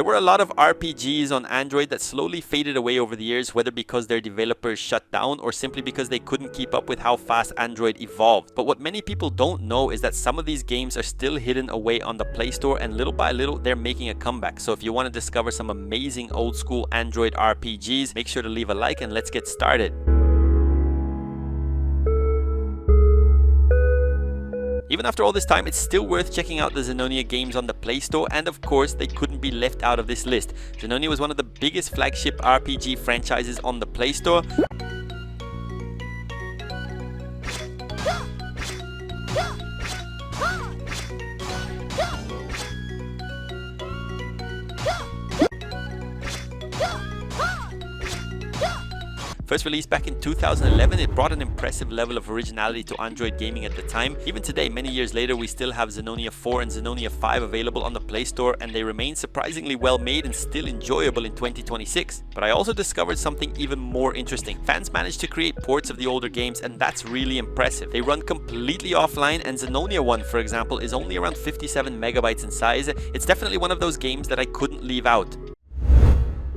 There were a lot of RPGs on Android that slowly faded away over the years, whether because their developers shut down or simply because they couldn't keep up with how fast Android evolved. But what many people don't know is that some of these games are still hidden away on the Play Store, and little by little they're making a comeback. So if you want to discover some amazing old school Android RPGs, make sure to leave a like and let's get started. Even after all this time, it's still worth checking out the ZENONIA games on the Play Store, and of course, they couldn't be left out of this list. ZENONIA was one of the biggest flagship RPG franchises on the Play Store. First released back in 2011, it brought an impressive level of originality to Android gaming at the time. Even today, many years later, we still have ZENONIA 4 and ZENONIA 5 available on the Play Store, and they remain surprisingly well made and still enjoyable in 2026. But I also discovered something even more interesting. Fans managed to create ports of the older games, and that's really impressive. They run completely offline, and ZENONIA 1, for example, is only around 57 megabytes in size. It's definitely one of those games that I couldn't leave out.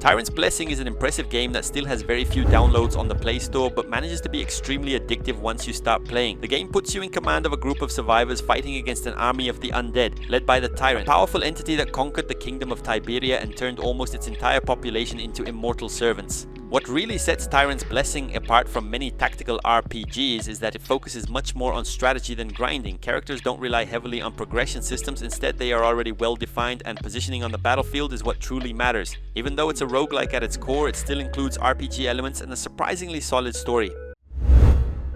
TYRAND's Blessing is an impressive game that still has very few downloads on the Play Store, but manages to be extremely addictive once you start playing. The game puts you in command of a group of survivors fighting against an army of the undead, led by the Tyrant, a powerful entity that conquered the kingdom of Tiberia and turned almost its entire population into immortal servants. What really sets TYRAND's Blessing apart from many tactical RPGs is that it focuses much more on strategy than grinding. Characters don't rely heavily on progression systems, instead they are already well defined, and positioning on the battlefield is what truly matters. Even though it's a roguelike at its core, it still includes RPG elements and a surprisingly solid story.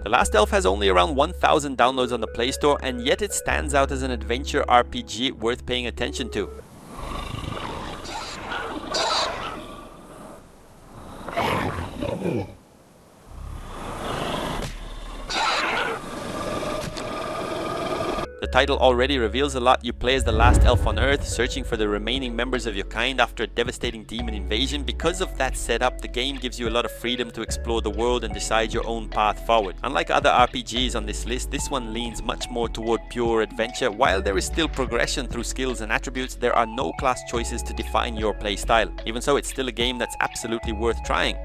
The Last Elf has only around 1,000 downloads on the Play Store, and yet it stands out as an adventure RPG worth paying attention to. The title already reveals a lot. You play as the last elf on Earth, searching for the remaining members of your kind after a devastating demon invasion. Because of that setup, the game gives you a lot of freedom to explore the world and decide your own path forward. Unlike other RPGs on this list, this one leans much more toward pure adventure. While there is still progression through skills and attributes, there are no class choices to define your playstyle. Even so, it's still a game that's absolutely worth trying.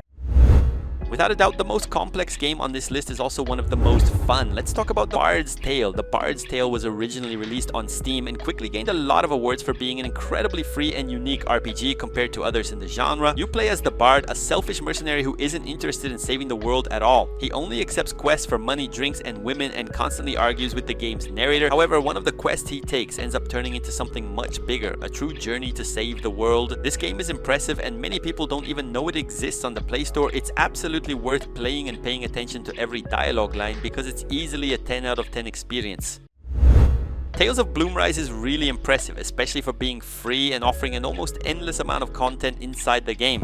Without a doubt, the most complex game on this list is also one of the most fun. Let's talk about The Bard's Tale. The Bard's Tale was originally released on Steam and quickly gained a lot of awards for being an incredibly free and unique RPG compared to others in the genre. You play as the Bard, a selfish mercenary who isn't interested in saving the world at all. He only accepts quests for money, drinks, and women, and constantly argues with the game's narrator. However, one of the quests he takes ends up turning into something much bigger, a true journey to save the world. This game is impressive, and many people don't even know it exists on the Play Store. It's absolutely worth playing and paying attention to every dialogue line because it's easily a 10 out of 10 experience. Tales of BLOOMRISE is really impressive, especially for being free and offering an almost endless amount of content inside the game.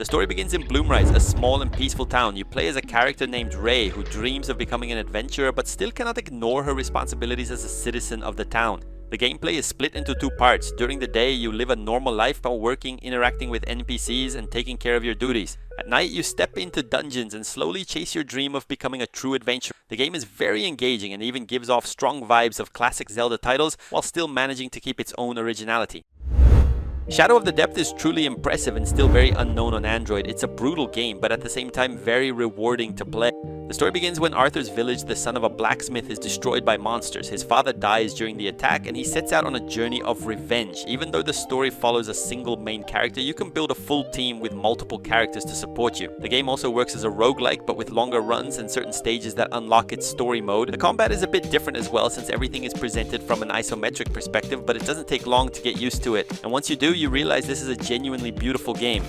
The story begins in BLOOMRISE, a small and peaceful town. You play as a character named Ray, who dreams of becoming an adventurer but still cannot ignore her responsibilities as a citizen of the town. The gameplay is split into two parts. During the day, you live a normal life while working, interacting with NPCs, and taking care of your duties. At night, you step into dungeons and slowly chase your dream of becoming a true adventurer. The game is very engaging and even gives off strong vibes of classic Zelda titles while still managing to keep its own originality. Shadow of the Depth is truly impressive and still very unknown on Android. It's a brutal game, but at the same time very rewarding to play. The story begins when Arthur's village, the son of a blacksmith, is destroyed by monsters. His father dies during the attack and he sets out on a journey of revenge. Even though the story follows a single main character, you can build a full team with multiple characters to support you. The game also works as a roguelike, but with longer runs and certain stages that unlock its story mode. The combat is a bit different as well, since everything is presented from an isometric perspective, but it doesn't take long to get used to it. And once you do, you realize this is a genuinely beautiful game.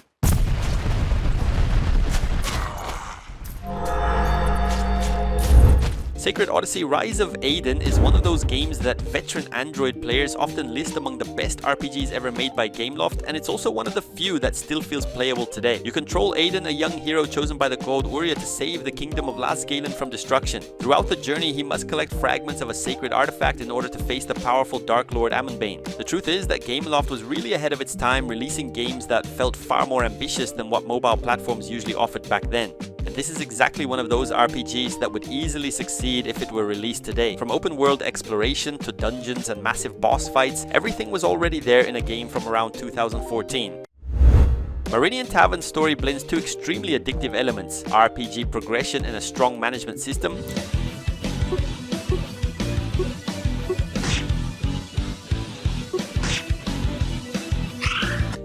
Sacred Odyssey Rise of Aiden is one of those games that veteran Android players often list among the best RPGs ever made by Gameloft, and it's also one of the few that still feels playable today. You control Aiden, a young hero chosen by the god Uria to save the kingdom of Lasgalen from destruction. Throughout the journey, he must collect fragments of a sacred artifact in order to face the powerful Dark Lord Amonbane. The truth is that Gameloft was really ahead of its time, releasing games that felt far more ambitious than what mobile platforms usually offered back then. And And this is exactly one of those RPGs that would easily succeed if it were released today. From open world exploration to dungeons and massive boss fights, everything was already there in a game from around 2014. MARENIAN Tavern's story blends two extremely addictive elements: RPG progression and a strong management system.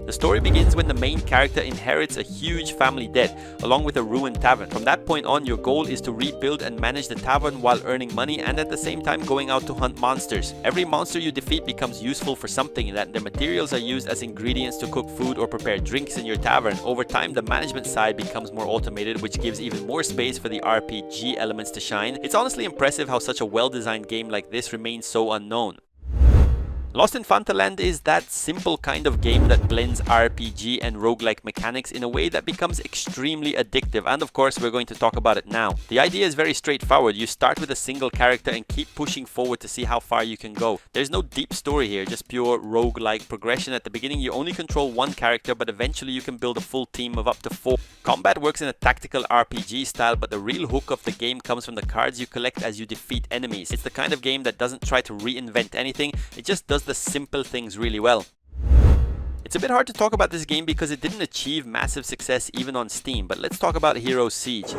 The story begins when the main character inherits a huge family debt, along with a ruined tavern. From that point on, your goal is to rebuild and manage the tavern while earning money and at the same time going out to hunt monsters. Every monster you defeat becomes useful for something, that their materials are used as ingredients to cook food or prepare drinks in your tavern. Over time, the management side becomes more automated, which gives even more space for the RPG elements to shine. It's honestly impressive how such a well-designed game like this remains so unknown. Lost in FANTALAND is that simple kind of game that blends RPG and roguelike mechanics in a way that becomes extremely addictive, and of course we're going to talk about it now. The idea is very straightforward. You start with a single character and keep pushing forward to see how far you can go. There's no deep story here, just pure roguelike progression. At the beginning you only control one character, but eventually you can build a full team of up to 4. Combat works in a tactical RPG style, but the real hook of the game comes from the cards you collect as you defeat enemies. It's the kind of game that doesn't try to reinvent anything, it just does the simple things really well. It's a bit hard to talk about this game because it didn't achieve massive success even on Steam, but let's talk about Heroes Siege.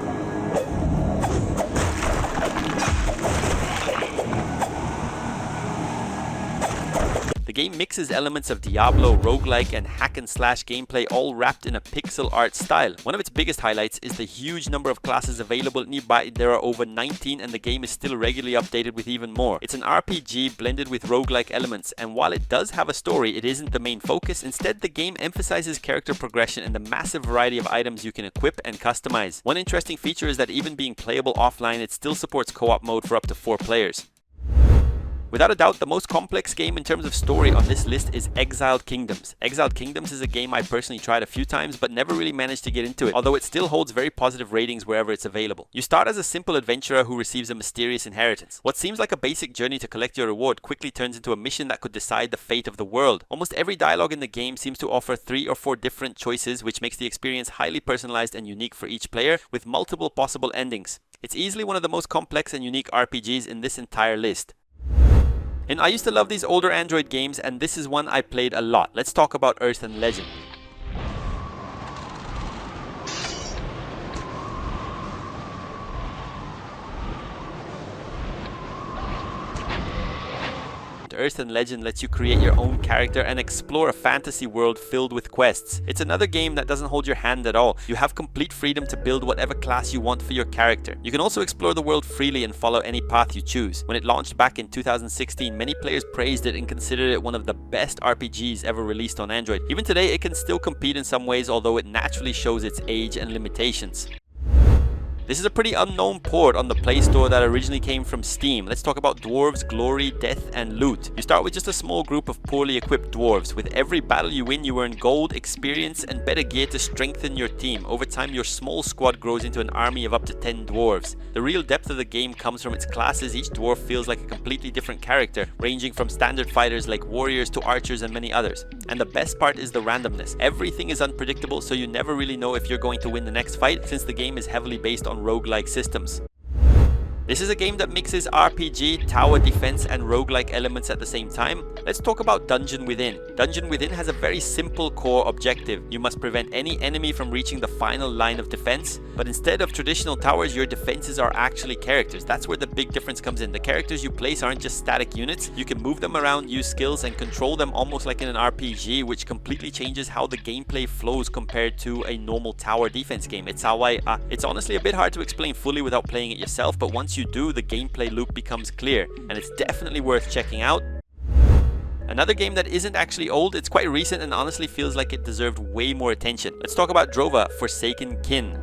The game mixes elements of Diablo, roguelike and hack and slash gameplay all wrapped in a pixel art style. One of its biggest highlights is the huge number of classes available. Nearby there are over 19 and the game is still regularly updated with even more. It's an RPG blended with roguelike elements, and while it does have a story, it isn't the main focus. Instead, the game emphasizes character progression and the massive variety of items you can equip and customize. One interesting feature is that even being playable offline, it still supports co-op mode for up to 4 players. Without a doubt, the most complex game in terms of story on this list is Exiled Kingdoms. Exiled Kingdoms is a game I personally tried a few times but never really managed to get into it, although it still holds very positive ratings wherever it's available. You start as a simple adventurer who receives a mysterious inheritance. What seems like a basic journey to collect your reward quickly turns into a mission that could decide the fate of the world. Almost every dialogue in the game seems to offer 3 or 4 different choices, which makes the experience highly personalized and unique for each player, with multiple possible endings. It's easily one of the most complex and unique RPGs in this entire list. And I used to love these older Android games, and this is one I played a lot. Let's talk about Earth and Legend. Earth and Legend lets you create your own character and explore a fantasy world filled with quests. It's another game that doesn't hold your hand at all. You have complete freedom to build whatever class you want for your character. You can also explore the world freely and follow any path you choose. When it launched back in 2016, many players praised it and considered it one of the best RPGs ever released on Android. Even today, it can still compete in some ways, although it naturally shows its age and limitations. This is a pretty unknown port on the Play Store that originally came from Steam. Let's talk about Dwarves, Glory, Death and Loot. You start with just a small group of poorly equipped dwarves. With every battle you win, you earn gold, experience and better gear to strengthen your team. Over time, your small squad grows into an army of up to 10 dwarves. The real depth of the game comes from its classes. Each dwarf feels like a completely different character, ranging from standard fighters like warriors to archers and many others. And the best part is the randomness. Everything is unpredictable, so you never really know if you're going to win the next fight, since the game is heavily based on roguelike systems. This is a game that mixes RPG, tower defense and roguelike elements at the same time. Let's talk about Dungeon Within. Dungeon Within has a very simple core objective. You must prevent any enemy from reaching the final line of defense, but instead of traditional towers, your defenses are actually characters. That's where the big difference comes in. The characters you place aren't just static units. You can move them around, use skills and control them almost like in an RPG, which completely changes how the gameplay flows compared to a normal tower defense game. It's honestly a bit hard to explain fully without playing it yourself, but once you do, the gameplay loop becomes clear, and it's definitely worth checking out. Another game that isn't actually old, it's quite recent and honestly feels like it deserved way more attention. Let's talk about DROVA, Forsaken Kin.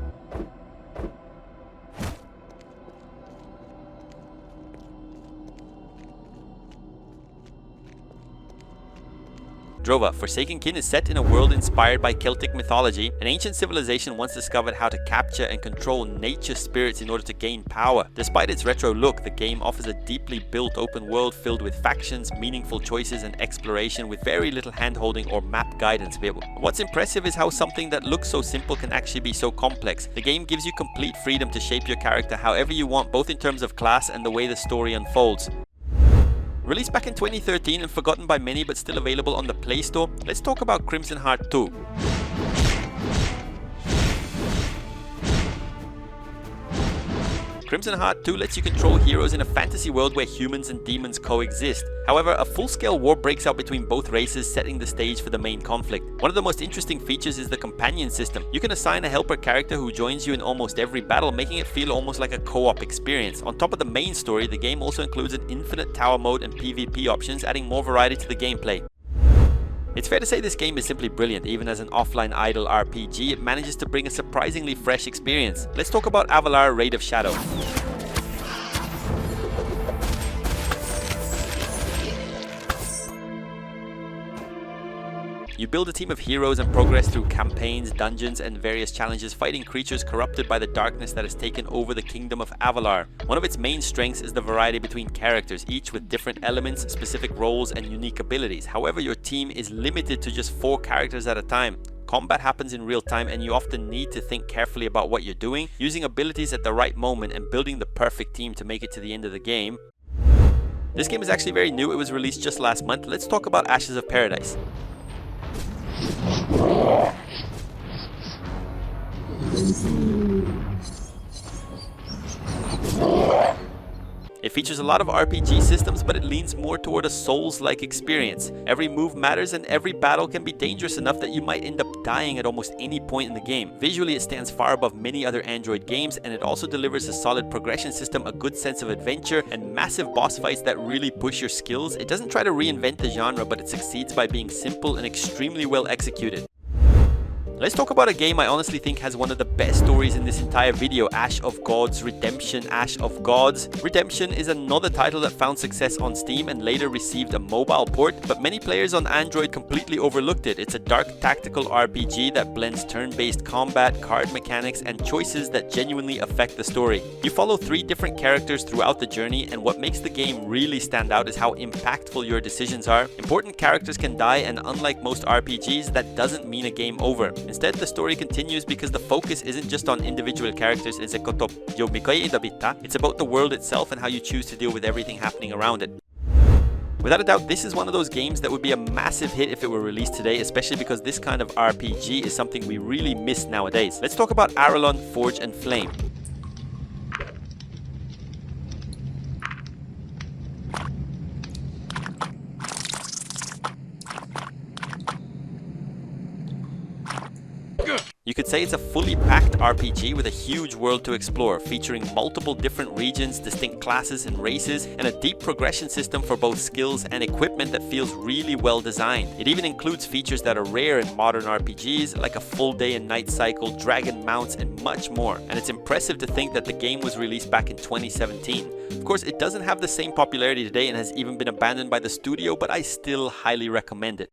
DROVA. Forsaken Kin is set in a world inspired by Celtic mythology. An ancient civilization once discovered how to capture and control nature's spirits in order to gain power. Despite its retro look, the game offers a deeply built open world filled with factions, meaningful choices, and exploration with very little hand-holding or map guidance. What's impressive is how something that looks so simple can actually be so complex. The game gives you complete freedom to shape your character however you want, both in terms of class and the way the story unfolds. Released back in 2013 and forgotten by many but still available on the Play Store, let's talk about Crimson Heart 2. Crimson Heart 2 lets you control heroes in a fantasy world where humans and demons coexist. However, a full-scale war breaks out between both races, setting the stage for the main conflict. One of the most interesting features is the companion system. You can assign a helper character who joins you in almost every battle, making it feel almost like a co-op experience. On top of the main story, the game also includes an infinite tower mode and PvP options, adding more variety to the gameplay. It's fair to say this game is simply brilliant. Even as an offline idle RPG, it manages to bring a surprisingly fresh experience. Let's talk about AVALAR Raid of Shadow. You build a team of heroes and progress through campaigns, dungeons, and various challenges, fighting creatures corrupted by the darkness that has taken over the kingdom of AVALAR. One of its main strengths is the variety between characters, each with different elements, specific roles, and unique abilities. However, your team is limited to just 4 characters at a time. Combat happens in real time and you often need to think carefully about what you're doing, using abilities at the right moment and building the perfect team to make it to the end of the game. This game is actually very new. It was released just last month. Let's talk about Ashes of Paradise. It features a lot of RPG systems, but it leans more toward a Souls-like experience. Every move matters and every battle can be dangerous enough that you might end up dying at almost any point in the game. Visually, it stands far above many other Android games, and it also delivers a solid progression system, a good sense of adventure, and massive boss fights that really push your skills. It doesn't try to reinvent the genre, but it succeeds by being simple and extremely well executed. Let's talk about a game I honestly think has one of the best stories in this entire video, Ash of Gods Redemption. Ash of Gods Redemption is another title that found success on Steam and later received a mobile port, but many players on Android completely overlooked it. It's a dark tactical RPG that blends turn-based combat, card mechanics, and choices that genuinely affect the story. You follow 3 different characters throughout the journey, and what makes the game really stand out is how impactful your decisions are. Important characters can die, and unlike most RPGs, that doesn't mean a game over. Instead, the story continues because the focus isn't just on individual characters, it's about the world itself and how you choose to deal with everything happening around it. Without a doubt, this is one of those games that would be a massive hit if it were released today, especially because this kind of RPG is something we really miss nowadays. Let's talk about ARALON Forge and Flame. You could say it's a fully packed RPG with a huge world to explore, featuring multiple different regions, distinct classes and races, and a deep progression system for both skills and equipment that feels really well designed. It even includes features that are rare in modern RPGs, like a full day and night cycle, dragon mounts, and much more. And it's impressive to think that the game was released back in 2017. Of course, it doesn't have the same popularity today and has even been abandoned by the studio, but I still highly recommend it.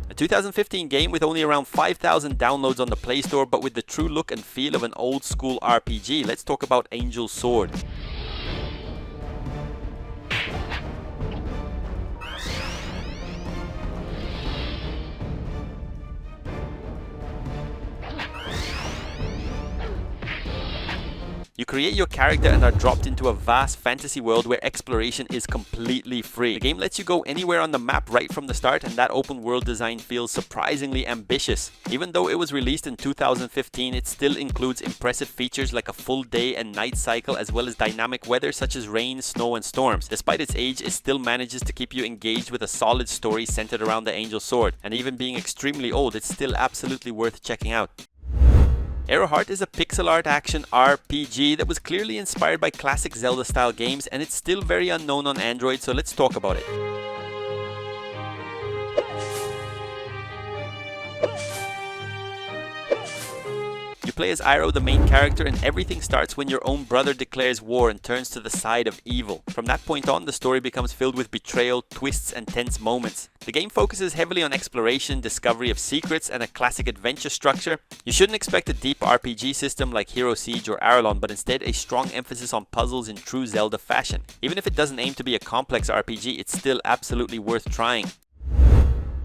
A 2015 game with only around 5,000 downloads on the Play Store, but with the true look and feel of an old school RPG. Let's talk about Angel Sword. You create your character and are dropped into a vast fantasy world where exploration is completely free. The game lets you go anywhere on the map right from the start, and that open world design feels surprisingly ambitious. Even though it was released in 2015, it still includes impressive features like a full day and night cycle, as well as dynamic weather such as rain, snow, and storms. Despite its age, it still manages to keep you engaged with a solid story centered around the Angel Sword. And even being extremely old, it's still absolutely worth checking out. AIROHEART is a pixel art action RPG that was clearly inspired by classic Zelda-style games, and it's still very unknown on Android, so let's talk about it. You play as Iroh, the main character, and everything starts when your own brother declares war and turns to the side of evil. From that point on, the story becomes filled with betrayal, twists, and tense moments. The game focuses heavily on exploration, discovery of secrets, and a classic adventure structure. You shouldn't expect a deep RPG system like Hero Siege or ARALON, but instead a strong emphasis on puzzles in true Zelda fashion. Even if it doesn't aim to be a complex RPG, it's still absolutely worth trying.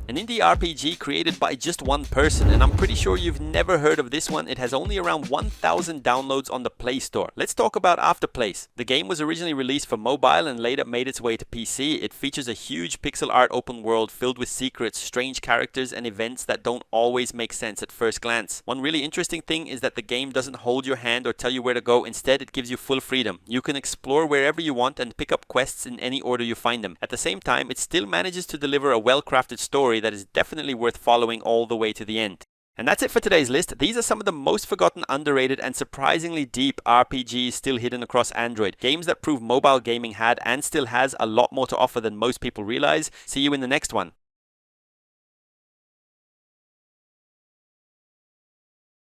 An indie RPG created by just one person, and I'm pretty sure you've never heard of this one. It has only around 1,000 downloads on the Play Store. Let's talk about AFTERPLACE. The game was originally released for mobile and later made its way to PC. It features a huge pixel art open world filled with secrets, strange characters, and events that don't always make sense at first glance. One really interesting thing is that the game doesn't hold your hand or tell you where to go. Instead, it gives you full freedom. You can explore wherever you want and pick up quests in any order you find them. At the same time, it still manages to deliver a well-crafted story that is definitely worth following all the way to the end. And that's it for today's list. These are some of the most forgotten, underrated, and surprisingly deep RPGs still hidden across Android. Games that prove mobile gaming had and still has a lot more to offer than most people realize. See you in the next one.